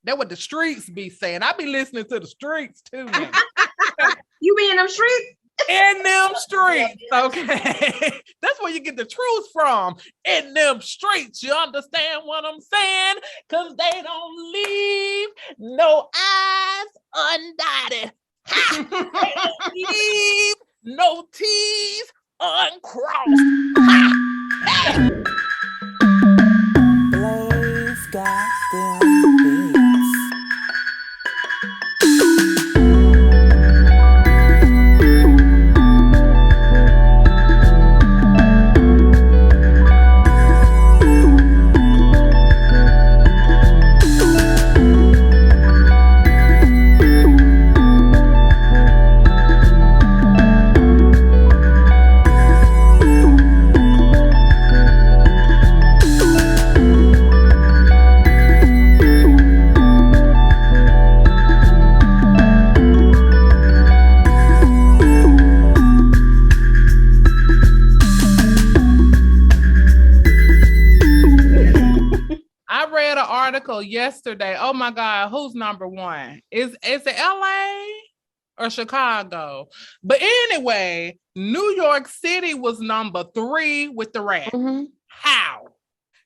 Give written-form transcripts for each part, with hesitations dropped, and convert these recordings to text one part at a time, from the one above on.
That's what the streets be saying. I be listening to the streets too now. You be in them streets? In them streets, okay? That's where you get the truth from. In them streets, you understand what I'm saying? Because they don't leave no I's undotted. They don't leave no T's uncrossed. Blaze got them beats. Yesterday, oh my God, who's number one? Is it LA or Chicago? But anyway, New York City was number 3 with the rat. Mm-hmm. How?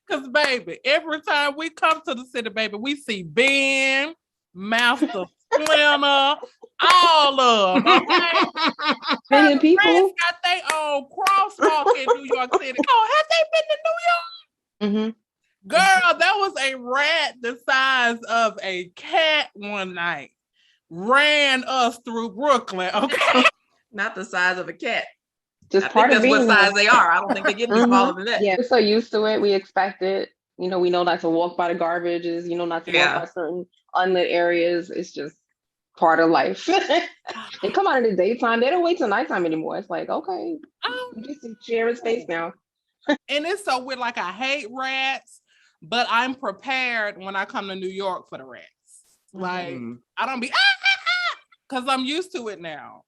Because baby, every time we come to the city, baby, we see Ben, Master Splinter, all of them. Many people got their own crosswalk in New York City. Oh, have they been to New York? Mm-hmm. Girl, that was a rat the size of a cat one night. Ran us through Brooklyn, okay? Not the size of a cat. Just part of that's what size there. they are. I don't think they get any smaller than that. Yeah, we're so used to it. We expect it. You know, we know not to walk by the garbages, not to walk by certain unlit areas. It's just part of life. They come out in the daytime. They don't wait till nighttime anymore. It's like, okay, you just sharing space now. And it's so weird. Like, I hate rats, but I'm prepared when I come to New York for the rats. Like, I don't be, because I'm used to it now.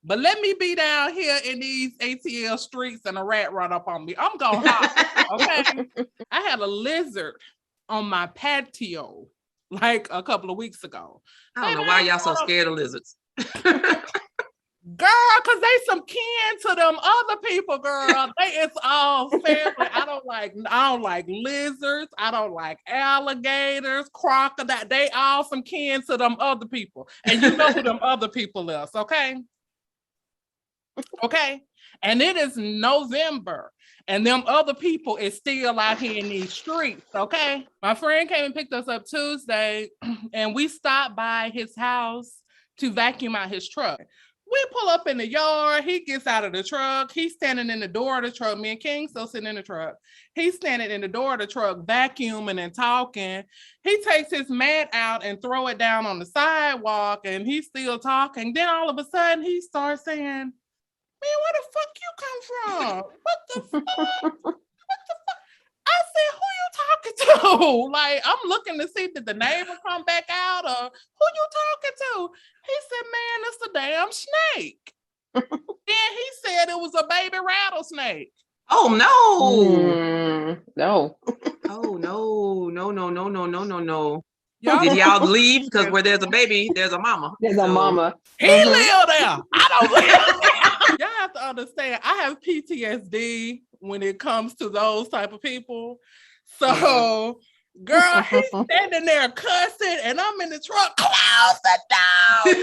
But let me be down here in these ATL streets and a rat run up on me. I'm going hot, okay? I had a lizard on my patio like a couple of weeks ago. I don't know why y'all so scared of lizards. Girl, because they some kin to them other people, girl. It's all family. I don't like lizards. I don't like alligators, crocodile. They all some kin to them other people. And you know who them other people is, okay? Okay? And it is November. And them other people is still out here in these streets, okay? My friend came and picked us up Tuesday, and we stopped by his house to vacuum out his truck. We pull up in the yard. He gets out of the truck. He's standing in the door of the truck. Me and King still sitting in the truck. He's standing in the door of the truck, vacuuming and talking. He takes his mat out and throw it down on the sidewalk, and he's still talking. Then all of a sudden, he starts saying, "Man, where the fuck you come from? What the fuck? What the fuck?" I said, "Who you talking to?" Like, I'm looking to see did the neighbor come back out or who you talking to? He said, "Man, it's a damn snake." Then he said it was a baby rattlesnake. Oh no. No. Oh no. Y'all Did y'all leave? Because where there's a baby, there's a mama. There's a mama. He lived there. I don't live there. Y'all have to understand, I have PTSD when it comes to those type of people. So, girl, he's standing there cussing, and I'm in the truck. Close the door.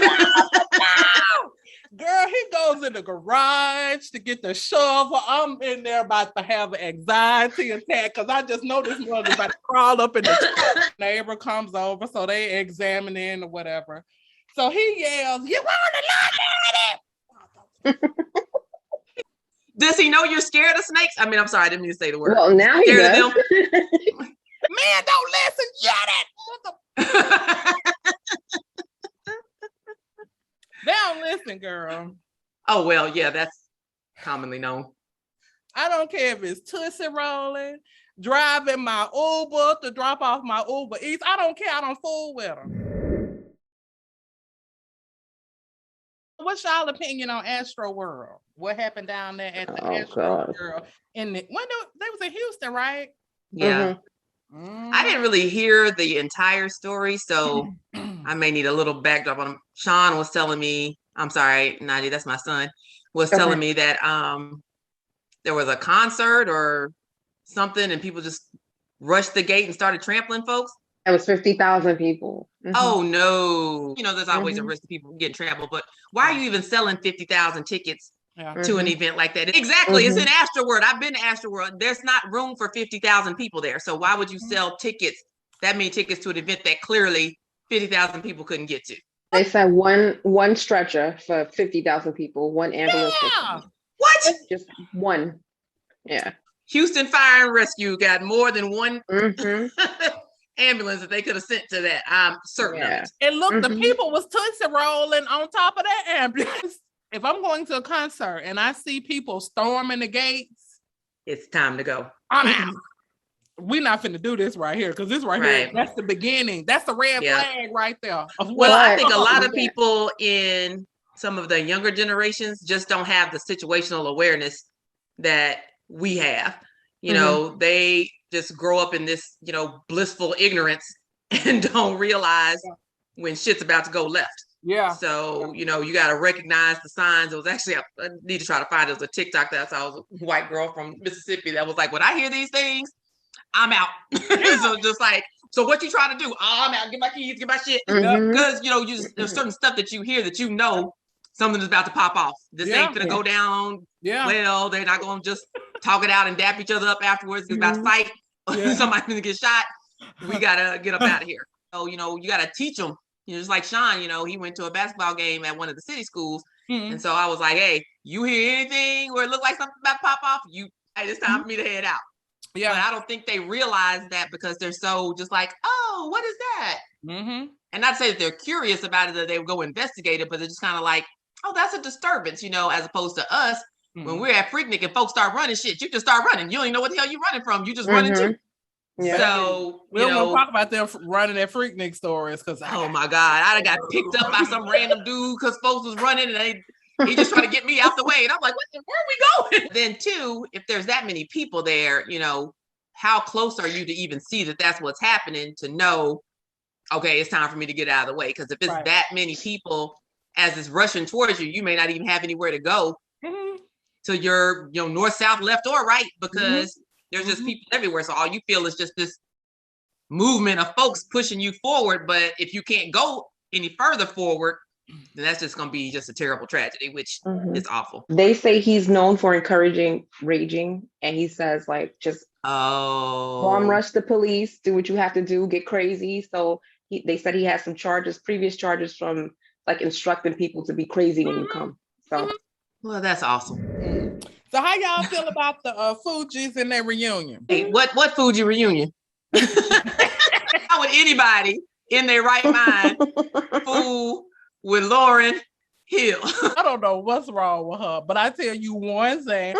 Girl, he goes in the garage to get the shovel. I'm in there about to have an anxiety attack because I just know this mother's about to crawl up in the truck. Neighbor comes over, so they examining or whatever. So he yells, "You want to look at it?" Does he know you're scared of snakes? I mean, I'm sorry, I didn't mean to say the word. Well, now he does. Man, don't listen, Janet. They don't listen, girl. Oh, well, yeah, that's commonly known. I don't care if it's Tootsie rolling, driving my Uber to drop off my Uber Eats. I don't care. I don't fool with them. What's y'all opinion on Astroworld? What happened down there at the Astroworld? They was in Houston, right? Yeah. I didn't really hear the entire story, so I may need a little backdrop on him. Sean was telling me, I'm sorry, Nadia, that's my son, was telling me that there was a concert or something and people just rushed the gate and started trampling folks. It was 50,000 people. Oh no. You know, there's always a risk of people getting trampled, but why are you even selling 50,000 tickets to an event like that? Exactly. It's in Astroworld. I've been to Astroworld. There's not room for 50,000 people there. So why would you sell tickets, that many tickets to an event that clearly 50,000 people couldn't get to? They said one stretcher for 50,000 people, one ambulance. What? Just one. Yeah. Houston Fire and Rescue got more than one ambulance that they could have sent to that. I'm certain of it. And look, the people was tootsie rolling on top of that ambulance. If I'm going to a concert and I see people storming the gates, it's time to go. I'm out. We're not finna do this right here because this right here, that's the beginning. That's the red flag right there. Well, I think a lot of people in some of the younger generations just don't have the situational awareness that we have. You know, they just grow up in this, you know, blissful ignorance and don't realize when shit's about to go left. Yeah. So, you know, you got to recognize the signs. It was actually, I need to try to find it. It was a TikTok that I saw. It was a white girl from Mississippi that was like, when I hear these things, I'm out. So just like, so what you trying to do? Oh, I'm out. Get my keys, get my shit. Because, you know, there's certain stuff that you hear that you know something is about to pop off. This ain't gonna go down. Well, they're not going to just talk it out and dap each other up afterwards. It's about to fight. Somebody's going to get shot. We got to get up out of here. So, you know, you got to teach them. You know, just like Sean, you know, he went to a basketball game at one of the city schools. And so I was like, hey, you hear anything where it looked like something about to pop off? Hey, it's time for me to head out. Yeah. But I don't think they realize that because they're so just like, oh, what is that? And not to say that they're curious about it, that they would go investigate it, but they're just kind of like, oh, that's a disturbance, you know, as opposed to us. When we're at Freaknik and folks start running shit, you just start running. You don't even know what the hell you're running from. You just running too. Yeah. So we don't want to talk about them running at Freaknik stories because oh my God, I got picked up by some random dude because folks was running and he just trying to get me out the way. And I'm like, where are we going? Then two, if there's that many people there, you know, how close are you to even see that that's what's happening to know, okay, it's time for me to get out of the way. Because if it's that many people as it's rushing towards you, you may not even have anywhere to go to your, you know, north, south, left, or right, because there's just people everywhere. So all you feel is just this movement of folks pushing you forward. But if you can't go any further forward, then that's just going to be just a terrible tragedy, which is awful. They say he's known for encouraging raging. And he says, like, just bomb rush the police, do what you have to do, get crazy. So they said he has some previous charges from like instructing people to be crazy when you come. So, well, that's awesome. So how y'all feel about the Fugees and their reunion? Hey, what Fuji reunion? How would anybody in their right mind fool with Lauryn Hill? I don't know what's wrong with her, but I tell you one thing,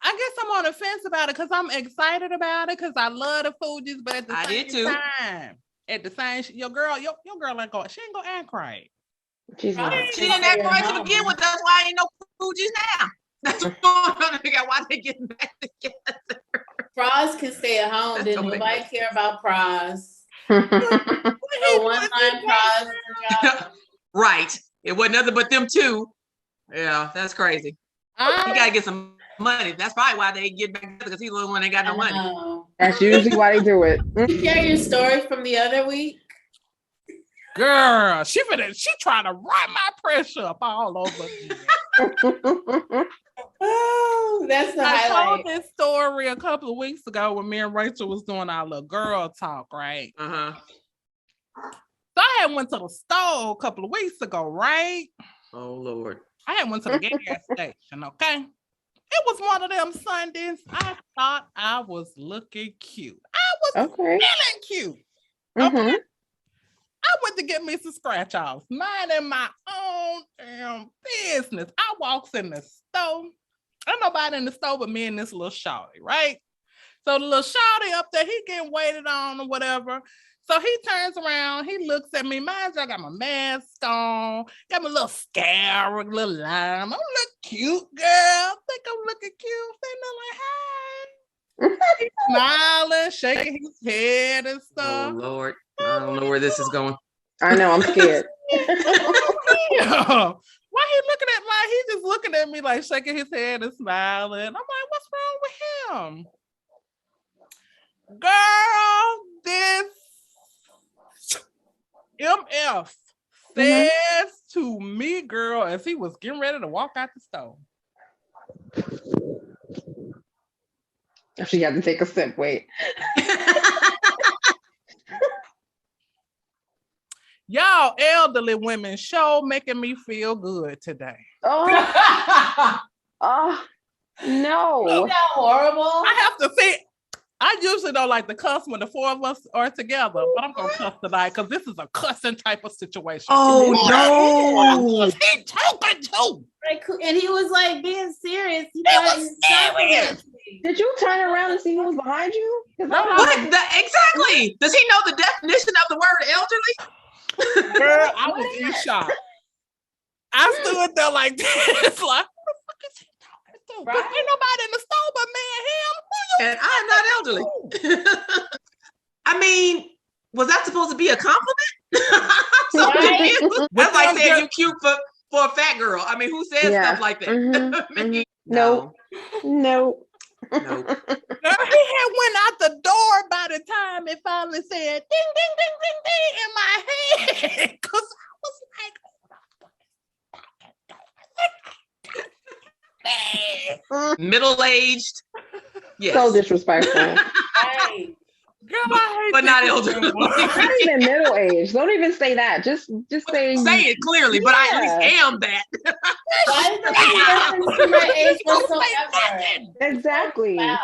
I guess I'm on the fence about it because I'm excited about it because I love the Fugees, but at the same time, your girl ain't go. She ain't gonna act right. She didn't act right to begin with. That's why I ain't no Fugees now. That's what I'm trying to figure out why they getting back together. Praz can stay at home. Didn't nobody care about Praz. One line Praz. Right. It wasn't nothing but them two. Yeah, that's crazy. He gotta get some money. That's probably why they get back together because he's the only one that ain't got no money. That's usually why they do it. You share your story from the other week? Girl, she trying to ride my pressure up all over again. Oh, that's the highlight. I told this story a couple of weeks ago when me and Rachel was doing our little girl talk, right? So I had went to the store a couple of weeks ago, right? Oh Lord. I had went to the gas station, okay? It was one of them Sundays. I thought I was looking cute. I was feeling cute. Okay? I went to get me some scratch offs, minding my own damn business. I walks in the store. Ain't nobody in the store but me and this little shawty, right? So the little shawty up there, he getting waited on or whatever. So he turns around, he looks at me. Mind you, I got my mask on, got my little scar, little lime. I'm looking cute, girl. Think I'm looking cute. Sitting there like, hey. He's smiling, shaking his head and Oh stuff. Lord, I don't know where this is going. I know, I'm scared. Yeah. Why he looking at me? He just looking at me like shaking his head and smiling. I'm like, what's wrong with him? Girl, this MF says to me, girl, as he was getting ready to walk out the store. She had to take a sip. Wait. Y'all elderly women show making me feel good today. Oh, oh no. Isn't that horrible? I have to say, I usually don't like to cuss when the four of us are together, but I'm gonna cuss tonight because this is a cussing type of situation. Oh no! He talking too. And he was like being serious. He was serious. Did you turn around and see who was behind you? What? Exactly. Does he know the definition of the word elderly? Girl, I was in shock. I stood there like this, like, who the fuck is he talking to? Right? Ain't nobody in the store but me and him. And I'm not elderly. I mean, was that supposed to be a compliment? So that's like saying you cute for a fat girl. I mean, who says stuff like that? I mean, no. Nope. He had went out the door by the time it finally said ding, ding, ding, ding, ding in my head. Because I was like, middle-aged. Yes. So disrespectful. Hey. Girl, I hate but not elderly. Not even middle-aged. Don't even say that. Just say it clearly, but I at least am that. Why is the difference in my age whatsoever? Exactly. Wow.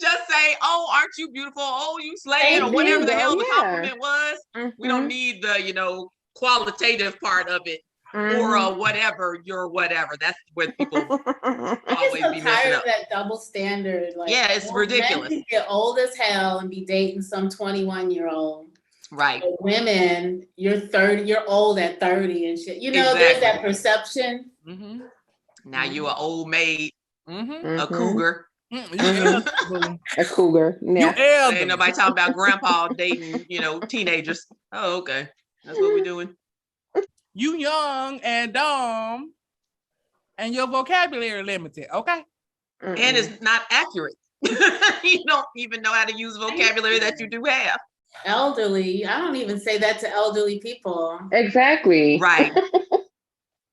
Just say, "Oh, aren't you beautiful? Oh, you slaying," or whatever the hell the compliment was. We don't need the qualitative part of it. Or whatever, you're whatever. That's what people always I'm be so messing tired up. of that double standard. Like, yeah, it's ridiculous. Men can get old as hell and be dating some 21-year-old. Right. But women, you're 30, you're old at 30 and shit. You know, there's that perception. Mm-hmm. Now you're an old maid, a cougar. A cougar. Yeah. Ain't nobody talking about grandpa dating, teenagers. Oh, okay. That's what we're doing. You young and dumb, and your vocabulary limited, okay? And it's not accurate. You don't even know how to use vocabulary that you do have. Elderly, I don't even say that to elderly people. Exactly. Right.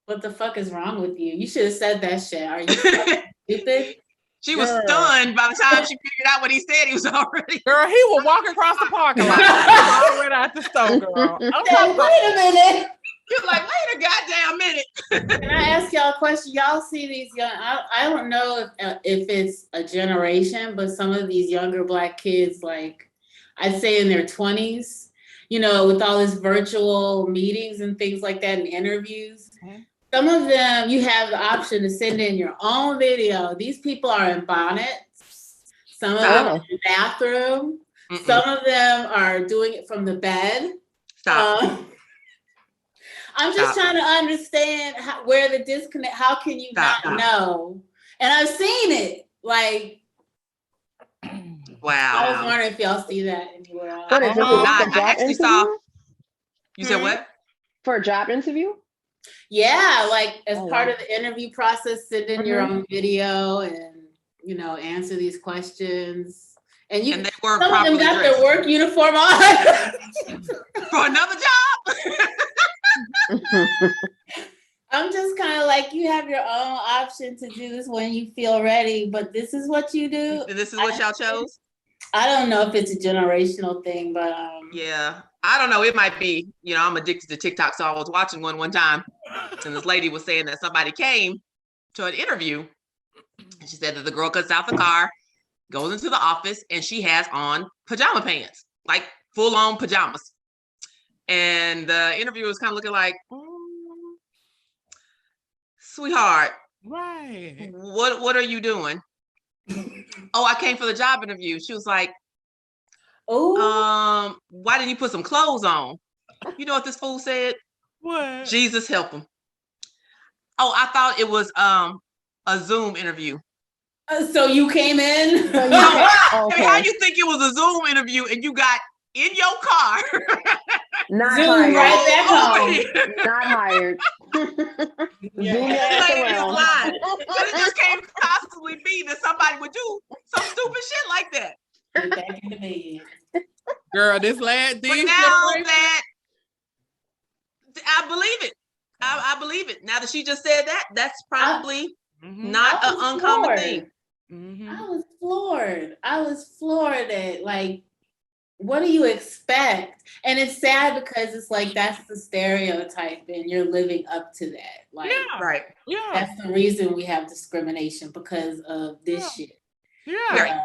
What the fuck is wrong with you? You should have said that shit. Are you stupid? She was stunned by the time she figured out what he said. He was already. Girl, he was walking across the parking lot. Already out the store, girl. Hey, wait a minute. You're like, wait a goddamn minute. Can I ask y'all a question? Y'all see these young, I don't know if it's a generation, but some of these younger Black kids, like I'd say in their 20s, with all this virtual meetings and things like that and interviews. Mm-hmm. Some of them, you have the option to send in your own video. These people are in bonnets. Some of them are in the bathroom. Mm-mm. Some of them are doing it from the bed. Stop. I'm just trying to understand where the disconnect, how can you not know? And I've seen it. Like, wow. I was wondering if y'all see that anywhere else. I actually saw. You said what? For a job interview? Yeah, like as part of the interview process, send in your own video and, answer these questions. And they weren't some of them got dressed. their work uniform on. For another job. I'm just kind of like, you have your own option to do this when you feel ready, but this is what you do. This is what y'all chose? I don't know if it's a generational thing, but yeah, I don't know. It might be. I'm addicted to TikTok, so I was watching one time, and this lady was saying that somebody came to an interview, and she said that the girl gets out the car, goes into the office, and she has on pajama pants, like full-on pajamas. And the interviewer was kind of looking like, sweetheart, right? What are you doing? Oh, I came for the job interview. She was like, why didn't you put some clothes on? You know what this fool said? What? Jesus help him. Oh, I thought it was a Zoom interview. So you came in? So you Now, Okay. how you think it was a Zoom interview and you got in your car? Not Zoom hired. right back over home. here. Not hired. Yeah. Zoom your ass Lady is around. lying. But it just can't possibly be that somebody would do some stupid shit like that. Get back in the bed. Girl, this lad, But these now generations- that I believe it. I believe it. Now that she just said that, that's probably not I an was uncommon floored. thing. I was floored. I was floored at like, what do you expect? And it's sad because it's like that's the stereotype, and you're living up to that. Like, Yeah. Right. Yeah. that's the reason we have discrimination because of this shit. Yeah. Right.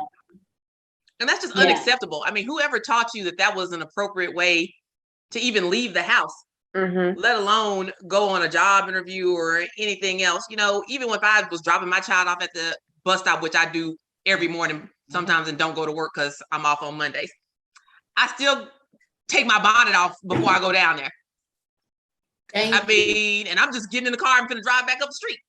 And that's just Yeah. unacceptable. I mean, whoever taught you that that was an appropriate way to even leave the house, let alone go on a job interview or anything else? You know, even if I was dropping my child off at the bus stop, which I do every morning sometimes and don't go to work because I'm off on Mondays, I still take my bonnet off before I go down there. I mean, and I'm just getting in the car and finna drive back up the street.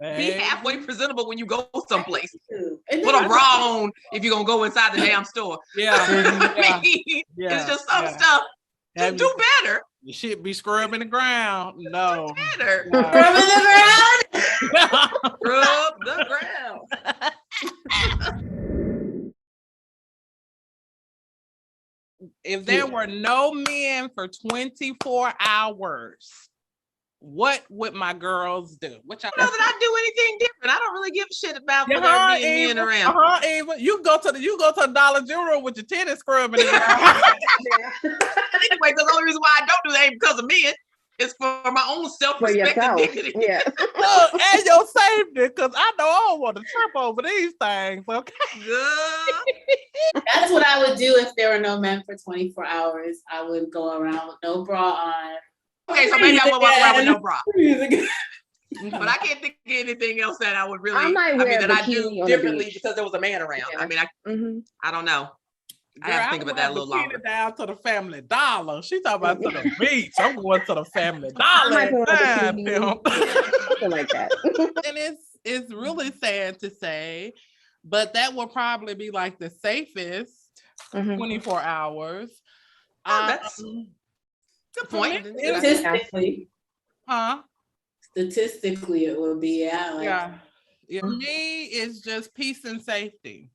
Be halfway presentable when you go someplace. Put a bra on if you're gonna go inside the damn store. Yeah. I mean, it's just some stuff. Just do better. You should be scrubbing the ground. No. Better. No. Scrubbing the ground. Rub the ground. If there were no men for 24 hours, what would my girls do? What y'all I don't know that I do anything different. I don't really give a shit about there being men around. Eva. You go to the Dollar General with your titties scrubbing. Anyway, because the only reason why I don't do that ain't because of men. It's for my own self-respect and dignity. Yeah. Look, and your safety, because I know I don't want to trip over these things. Okay. That's what I would do if there were no men for 24 hours. I would go around with no bra on. Okay, so maybe I would walk around with no bra. But I can't think of anything else that I would really. I might wear a that I bikini do on the differently beach. because there was a man around. Yeah. I mean, I don't know. I have to think about that a little longer. Down to the Family Dollar. She talking about to the beach. I'm going to the Family Dollar. might go to the Something like that. And it's really sad to say, but that will probably be like the safest 24 hours. That's good point. Statistically, Statistically, it would be yeah. For me, it's just peace and safety.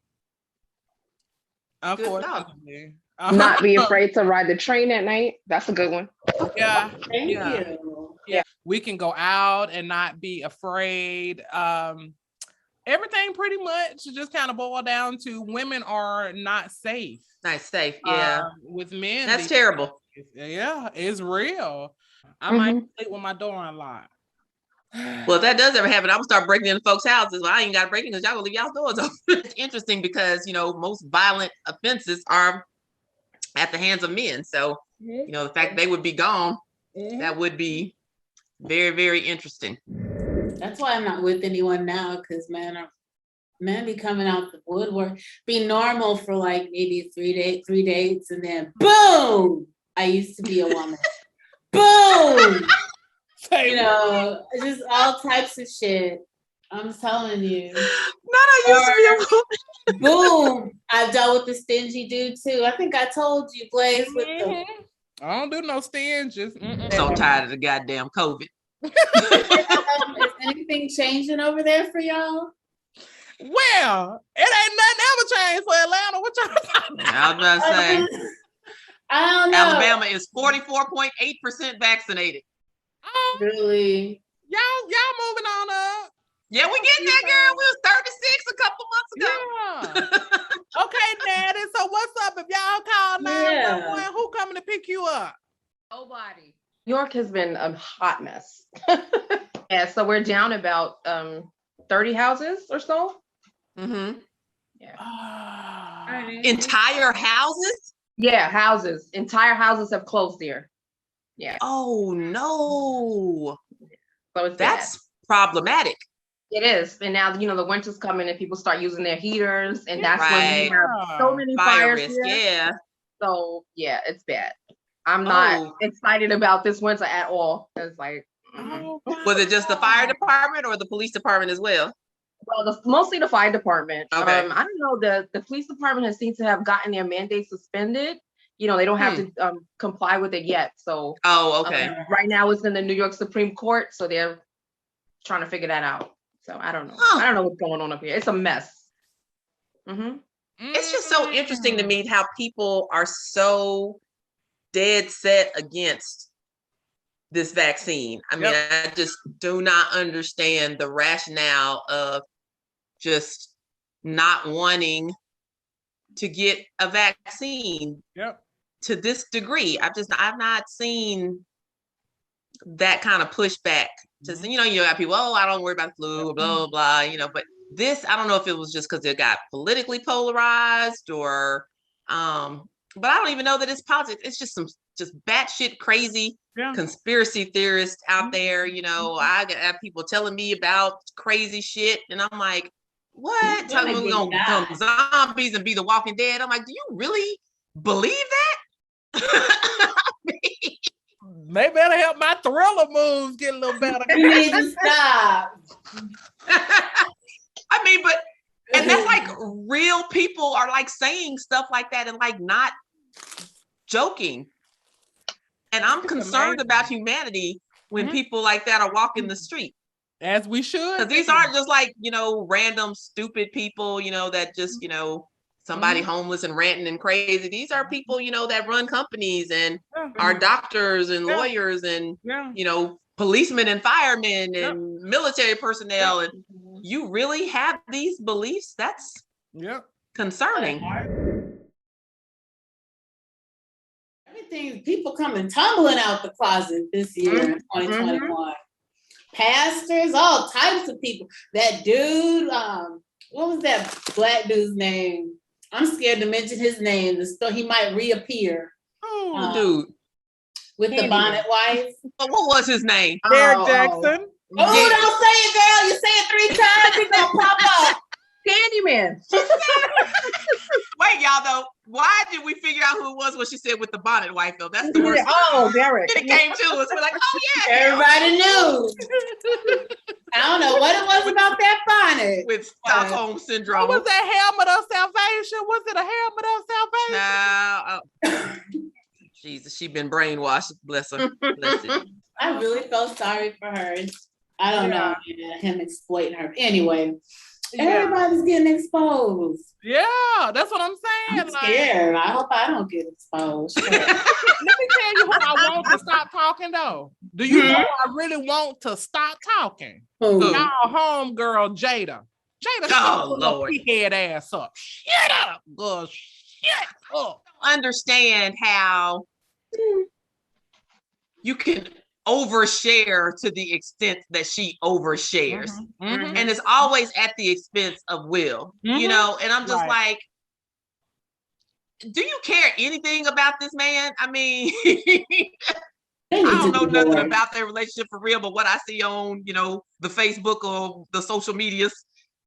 Unfortunately. Not be afraid to ride the train at night. That's a good one. Yeah. Thank you. Yeah. We can go out and not be afraid. Everything pretty much just kind of boil down to women are not safe. Not safe, yeah. With men. That's terrible. Yeah, it's real. I might sleep with my door unlocked. Well, if that does ever happen, I'm gonna start breaking into folks' houses. Well, I ain't got to break in because y'all gonna leave y'all's doors open. It's interesting because most violent offenses are at the hands of men. So the fact they would be gone, that would be very, very interesting. That's why I'm not with anyone now, because men be coming out the woodwork. Be normal for like maybe three dates, and then boom! I used to be a woman. Boom! Just all types of shit. I'm telling you. Not I used to be a woman. Boom! I've dealt with the stingy dude too. I think I told you, Blaze. With the I don't do no stinges. So tired of the goddamn COVID. Is anything changing over there for y'all? Well, it ain't nothing ever changed for Atlanta. What y'all talking about? I was about to say. I don't know. Alabama is 44.8% vaccinated. Really? Y'all moving on up. Yeah, we getting that, girl. We was 36 a couple months ago. Yeah. Okay, Daddy. So what's up? If y'all call 911, who coming to pick you up? Nobody. New York has been a hot mess. Yeah, so we're down about 30 houses or so. Mm-hmm. Yeah. Entire houses? Yeah, houses. Entire houses have closed there. Yeah. Oh no. So that's problematic. It is. And now, the winter's coming and people start using their heaters, and that's when we have so many fires risk. Here. Yeah. So yeah, it's bad. I'm not excited about this winter at all. It's like Oh, Was it just the fire department or the police department as well? Well, mostly the fire department. Okay. I don't know. The police department has seemed to have gotten their mandate suspended. You know, they don't have to comply with it yet. So, okay. Right now it's in the New York Supreme Court, so they're trying to figure that out. So I don't know. I don't know what's going on up here. It's a mess. Mm-hmm. It's just so interesting to me how people are so dead set against this vaccine. I mean, I just do not understand the rationale of just not wanting to get a vaccine to this degree. I've not seen that kind of pushback. Just, you got people, I don't worry about the flu, blah, blah, blah, but this, I don't know if it was just because it got politically polarized or, but I don't even know that it's politics. It's just some batshit crazy conspiracy theorists out there. I have people telling me about crazy shit, and I'm like, what? Talking about we're gonna become zombies and be the Walking Dead. I'm like, do you really believe that? Maybe that'll help my thriller moves get a little better. You need to stop. I mean, and that's like real people are like saying stuff like that and like not joking. And I'm concerned about humanity when people like that are walking the street. As we should. Because these aren't just like, random stupid people, that just, somebody homeless and ranting and crazy. These are people, that run companies and are doctors and lawyers and, policemen and firemen and military personnel. And you really have these beliefs? That's concerning. People coming tumbling out the closet this year in 2021. Pastors, all types of people. That dude, what was that black dude's name? I'm scared to mention his name. So he might reappear. Oh, dude. With the bonnet wife. What was his name? Derek Jackson. Oh, don't say it, girl. You say it 3 times, it's gonna pop up. Candyman. Wait, y'all, though. Why did we figure out who it was when she said with the bonnet wife, though? That's the worst. Oh, Derek. Then it came to us. We're like, oh, yeah. Everybody knew. I don't know what it was about that bonnet. With Stockholm Syndrome. What was that helmet of salvation? Was it a helmet of salvation? Jesus, she been brainwashed. Bless her. Bless it. I really felt sorry for her. I don't know. Him exploiting her. Anyway. Everybody's getting exposed. Yeah, that's what I'm saying. I'm scared. I hope I don't get exposed. Let me tell you what I want to stop talking though. Do you know I really want to stop talking? Y'all homegirl Jada. Oh Lord. Head ass up. Shut up, girl. Shut up. Understand how you can overshare to the extent that she overshares. And it's always at the expense of Will, and I'm just like, do you care anything about this man? I mean, I don't know nothing about their relationship for real, but what I see on, the Facebook or the social medias,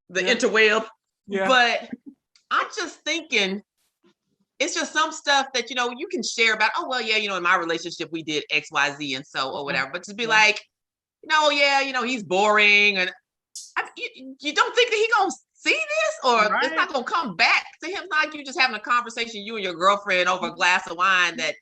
the interweb. But I'm just thinking, it's just some stuff that, you can share about, oh, well, yeah, in my relationship, we did X, Y, Z, and so, or whatever. But to be like, he's boring. And you don't think that he's going to see this? Or it's not going to come back to him? Like you just having a conversation, you and your girlfriend over a glass of wine that,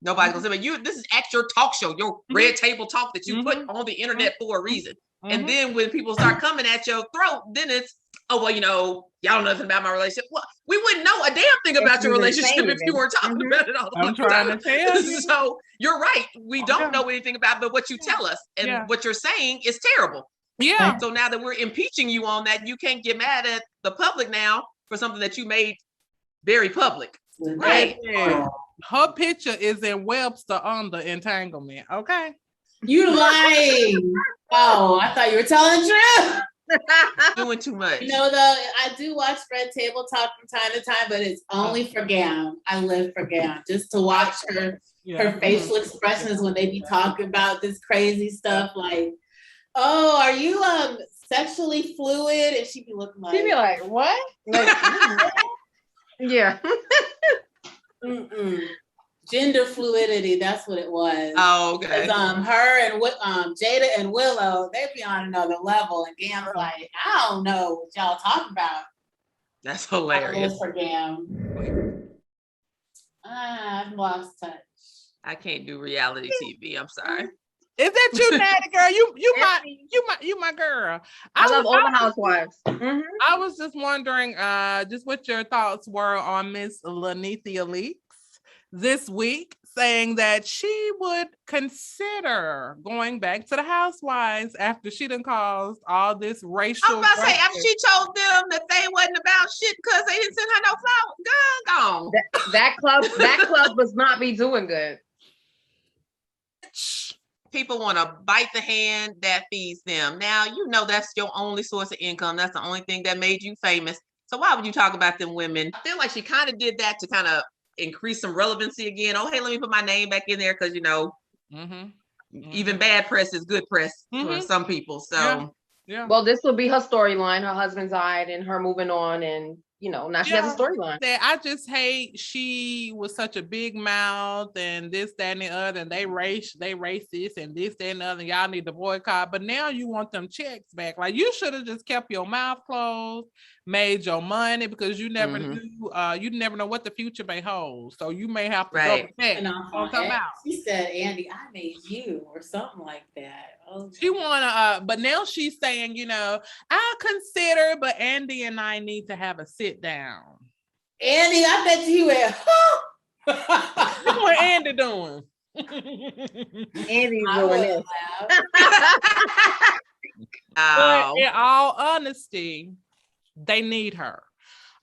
nobody's going to say, but this is at your talk show, your red table talk that you put on the internet for a reason. And then when people start coming at your throat, then it's, oh, well, y'all know nothing about my relationship. Well, we wouldn't know a damn thing about your relationship if you weren't talking about it all the time. I'm trying to tell you. So you're right. We don't know anything about it, but what you tell us and what you're saying is terrible. Yeah. So now that we're impeaching you on that, you can't get mad at the public now for something that you made very public. Right. Yeah. Her picture is in Webster under entanglement. Okay. You lying. Oh, I thought you were telling the truth. Doing too much. Though I do watch Red Table Talk from time to time, but it's only for Gown. I live for Gown just to watch her facial expressions when they be talking about this crazy stuff. Like, oh, are you sexually fluid? And she'd be looking like, what? Like, yeah. Gender fluidity, that's what it was. Oh, okay. Her and Jada and Willow, they be on another level, and Gam's like, I don't know what y'all talking about. That's hilarious. For Gam. I've lost touch. I can't do reality TV. I'm sorry. Is that you, Natty girl? You my girl. I love all the Housewives. Mm-hmm. I was just wondering, just what your thoughts were on Miss Lanithia Leaks this week, saying that she would consider going back to the Housewives after she done caused all this racial. I was about to say, after she told them that they wasn't about shit because they didn't send her no flowers. Gone. That club must not be doing good. People want to bite the hand that feeds them. Now, you know that's your only source of income. That's the only thing that made you famous. So why would you talk about them women? I feel like she kind of did that to kind of increase some relevancy again. Oh, hey, let me put my name back in there because, you know, even bad press is good press for some people. So, yeah. Well, this will be her storyline. Her husband died and her moving on, and you know, now she has a storyline. I just hate she was such a big mouth and this, that, and the other, and they racist and this, that, and the other. And y'all need to boycott, but now you want them checks back. Like you should have just kept your mouth closed, made your money, because you never you never know what the future may hold. So you may have to go back. She said, "Andy, I made you," or something like that. Oh, she wanna, but now she's saying, you know, I'll consider, but Andy and I need to have a sit down. Andy, I bet you went, Look what Andy doing. Andy's doing this. But in all honesty, they need her.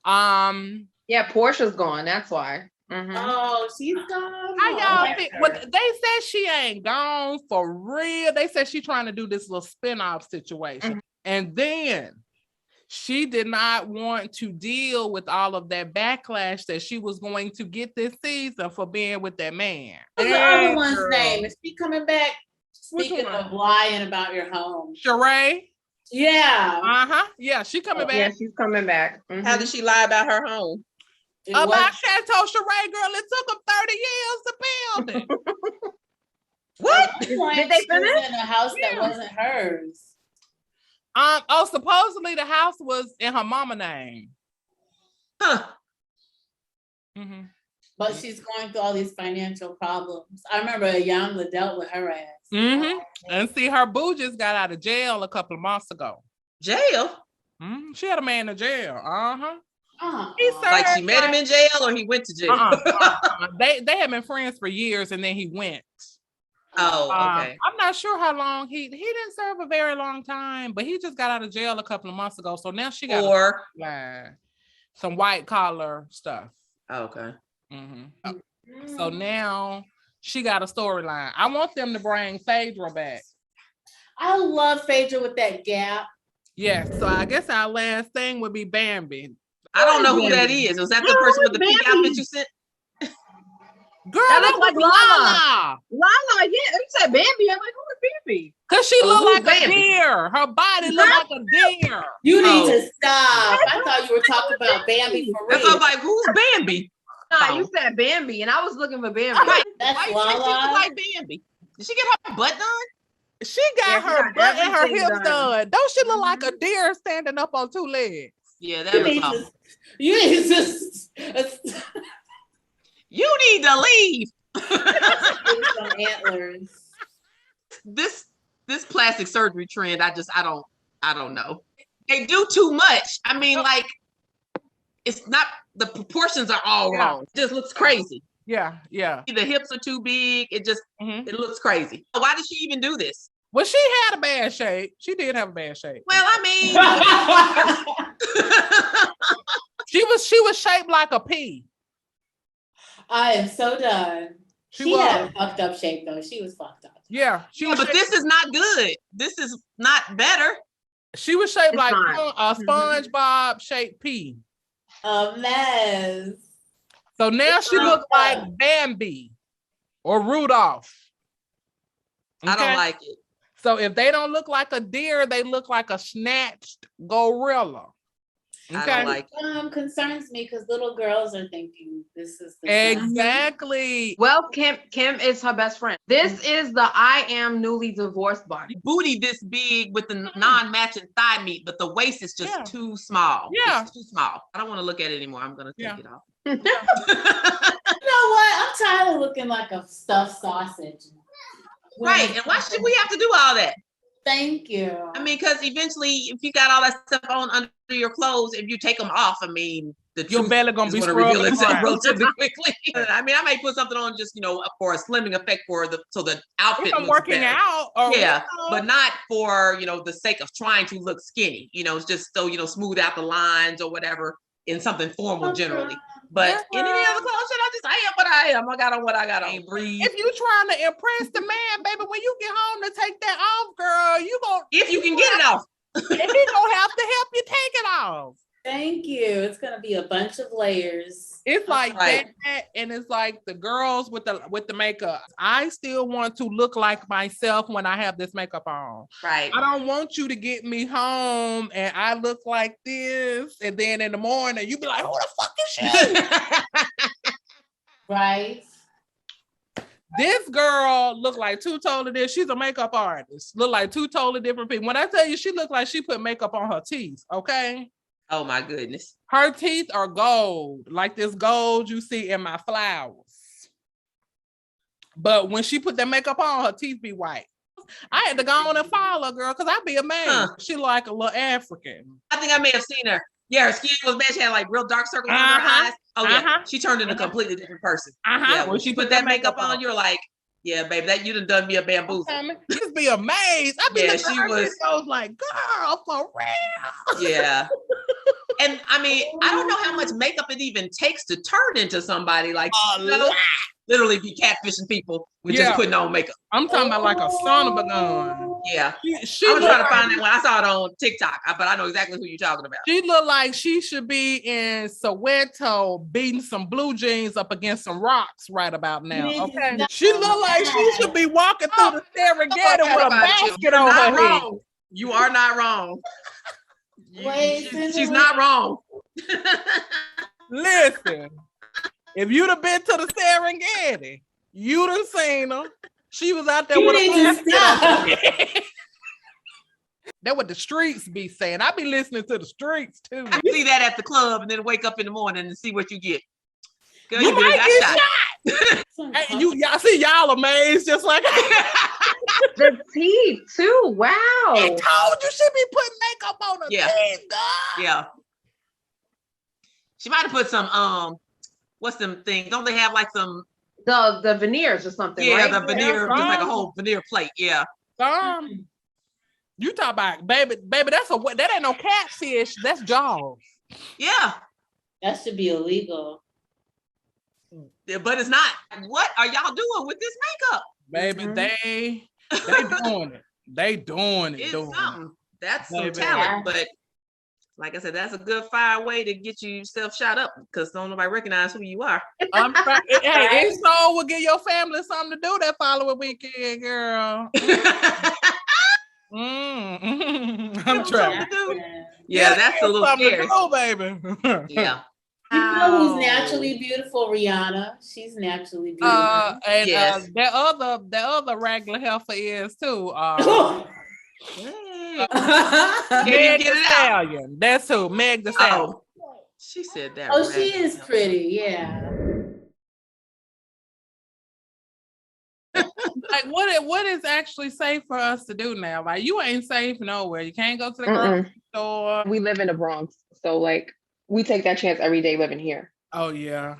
Yeah, Portia's gone. That's why. Mm-hmm. Oh, she's gone. How y'all think? Well, they said she ain't gone for real. They said she's trying to do this little spinoff situation, and then she did not want to deal with all of that backlash that she was going to get this season for being with that man. What's the other one's name? Is she coming back? Speaking of lying about your home, Sheree. Yeah. Yeah, she coming back. Yeah, she's coming back. How did she lie about her home? About Chateau Sheree, girl, it took them 30 years to build it. What? Did they finish? In a house that wasn't hers. Supposedly the house was in her mama name. Huh. But she's going through all these financial problems. I remember Yamla dealt with her ass. And see, her boo just got out of jail a couple of months ago. Jail? She had a man in jail. Like she met him in jail, or he went to jail? They had been friends for years, and then he went. Oh, okay. I'm not sure how long he didn't serve a very long time, but he just got out of jail a couple of months ago. So now she got some white collar stuff. Oh, okay. So now she got a storyline. I want them to bring Phaedra back. I love Phaedra with that gap. Yeah, so I guess our last thing would be Bambi. I don't know who that is. Was that the person with the pink outfit you sent? Girl, that looks like Lala. Lala, yeah. You said Bambi. I'm like, who is Bambi? Because she looked like Bambi? A deer. Her body looked like a deer. You need to stop. I thought you were talking about Bambi for real. I was like, who's Bambi? No, you said Bambi, and I was looking for Bambi. Right. That's Why you think she like Bambi? Did she get her butt done? She got her butt and her hips done. Don't she look like a deer standing up on two legs? Yeah, that was awful. You need to leave. Some antlers. This plastic surgery trend, I don't know. They do too much. I mean, like, it's not, the proportions are all wrong. It just looks crazy. Yeah. The hips are too big. It just it looks crazy. Why did she even do this? Well, she had a bad shape. She did have a bad shape. Well, I mean, she was shaped like a pea. I am so done. She had a fucked up shape though. She was fucked up. Yeah, but this is not good. This is not better. She was shaped like a SpongeBob shaped pea. A mess. So now she looks like Bambi or Rudolph. Okay? I don't like it. So if they don't look like a deer, they look like a snatched gorilla. I don't like concerns me because little girls are thinking this is the exactly. Well, Kim is her best friend. This is the I am newly divorced body. booty this big with the non-matching thigh meat, but the waist is just too small. Yeah. It's too small. I don't want to look at it anymore. I'm gonna take it off. You know what? I'm tired of looking like a stuffed sausage. Right. And why should we have to do all that? Thank you. I mean, because eventually, if you got all that stuff on under your clothes, if you take them off, I mean, your belly gonna be reveal itself relatively quickly. I mean, I may put something on just for a slimming effect so the outfit. If I'm looks working better. out, but not for the sake of trying to look skinny. It's just so smooth out the lines or whatever in something formal generally. But in any other clothes, I am what I am. I got on what I got on. Breathe. If you trying to impress the man, baby, when you get home to take that off, girl, if you can get it off. And he gonna have to help you take it off. Thank you. It's gonna be a bunch of layers. It's like that, and it's like the girls with the makeup. I still want to look like myself when I have this makeup on. Right. I don't want you to get me home and I look like this, and then in the morning you be like, "Who the fuck is she?" Right. This girl look like two totally different. She's a makeup artist. Look like two totally different people. When I tell you, she look like she put makeup on her teeth. Okay. Oh my goodness. Her teeth are gold, like this gold you see in my flowers. But when she put that makeup on, her teeth be white. I had to go on and follow her, girl, because I be amazed. She like a little African. I think I may have seen her. Yeah, her skin was bad. She had like real dark circles under her eyes. Oh yeah, she turned into a completely different person. Yeah, when she put that makeup on, you're like, yeah, baby, that you done me a bamboozle. Just be amazed. I be she was like, girl, for real. Yeah. And I mean, I don't know how much makeup it even takes to turn into somebody like literally be catfishing people with just putting on makeup. I'm talking about like a son of a gun. Yeah. I was trying to find that one. I saw it on TikTok, but I know exactly who you're talking about. She looked like she should be in Soweto beating some blue jeans up against some rocks right about now. Okay. She looked like she should be walking through the Serengeti with a basket on her head. You are not wrong. She's not wrong. Listen, if you'd have been to the Serengeti, you'd have seen her. She was out there with a basket on her head. That's what the streets be saying. I be listening to the streets too. I see that at the club and then wake up in the morning and see what you get. Girl, you might get shot. Hey, y'all see y'all amazed just like the teeth too. Wow. I told you she be putting makeup on her teeth, God. Yeah. She might have put some what's them things? Don't they have like some the veneers or something? Yeah, right? the veneer, just like a whole veneer plate. Yeah. You talk about baby, that ain't no catfish. That's Jaws. Yeah. That should be illegal. But it's not. What are y'all doing with this makeup? Baby, they doing it. They doing it. It's something. That's some talent. But like I said, that's a good fire way to get yourself shot up because don't nobody recognize who you are. I'm trying. Hey, it's so will give your family something to do that following weekend, girl. I'm trying. Yeah, that's a little scary. Oh, baby. Yeah. You know who's naturally beautiful? Rihanna. She's naturally beautiful. And that other regular heifer is too. Meg the Stallion. That's who. Meg the Stallion. She said that. Oh, she is pretty. Yeah. Like what is actually safe for us to do now? Like you ain't safe nowhere. You can't go to the grocery store. We live in the Bronx, so like we take that chance every day living here. Oh yeah.